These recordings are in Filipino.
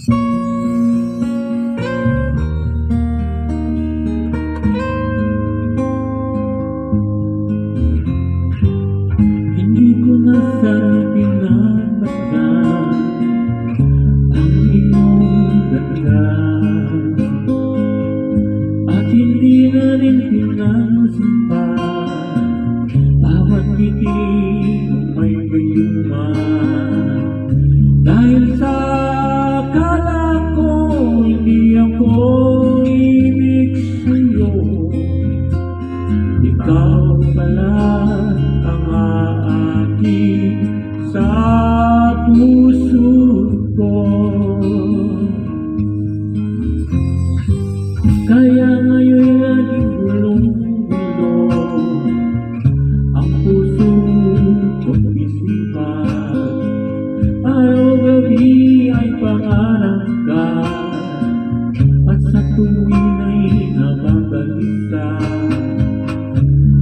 Hindi ko na sana pinapasdan ang iyong ganda, at hindi na rin pinasimpa bawat ngiti may gayuma. Dahil sa akala ko hindi ako ibig sa'yo, ikaw pala ang aakit sa puso ko. Kaya ngayon naging gulong-gulo ang puso ko't isipan. Araw-gabi ay pangarap ka, at sa tuwin ay nababalisa.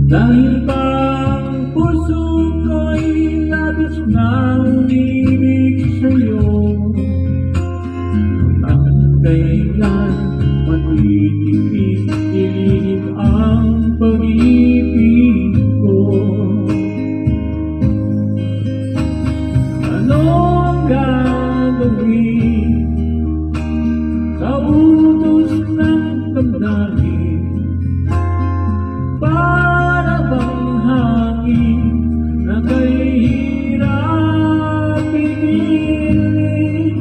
Dahil bang puso ko'y labis na umibig sa'yo, hanggang kailan matitiis ang pag-ibig ko. Anong gagawin sa utos ng damdamin? Para bang hangin na kahirap pigilin?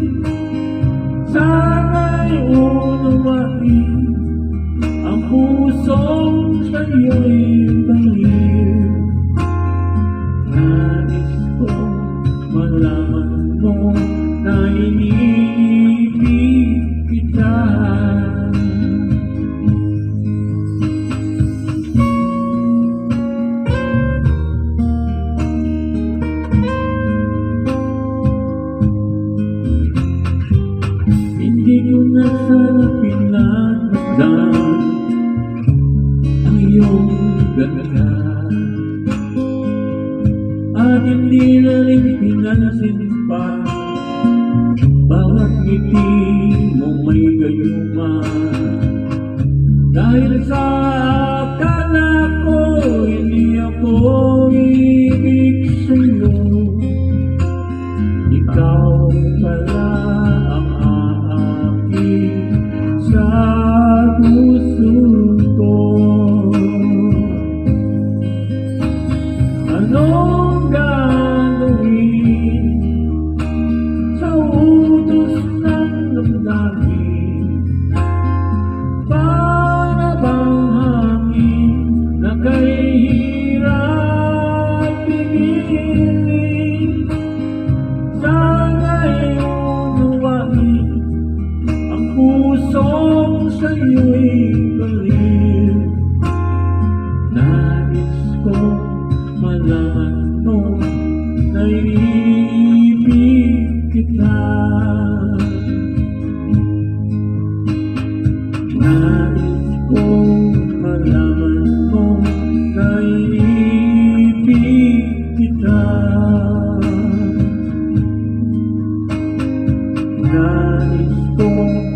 Sana'y unawain ang pusong sa'yo'y baliw. Nais kong malaman mo na iniibig kita. Hindi ko na sana pinagmasdan ang iyong ganda, at hindi na rin pinansin pa bawat ngiti mo may gayuma. Dahil sa akala ko hindi ako ibig sa'yo, ikaw pala ang aakit sa puso ko. Anong gagawin sa utos ng damdamin? Para bang hangin na kahirap pigilin? Sana'y unawain ang pusong sa'yo'y baliw. Nais kong malaman mo na iniibig kita. Nais kong malaman mo na iniibig kita. Nais kong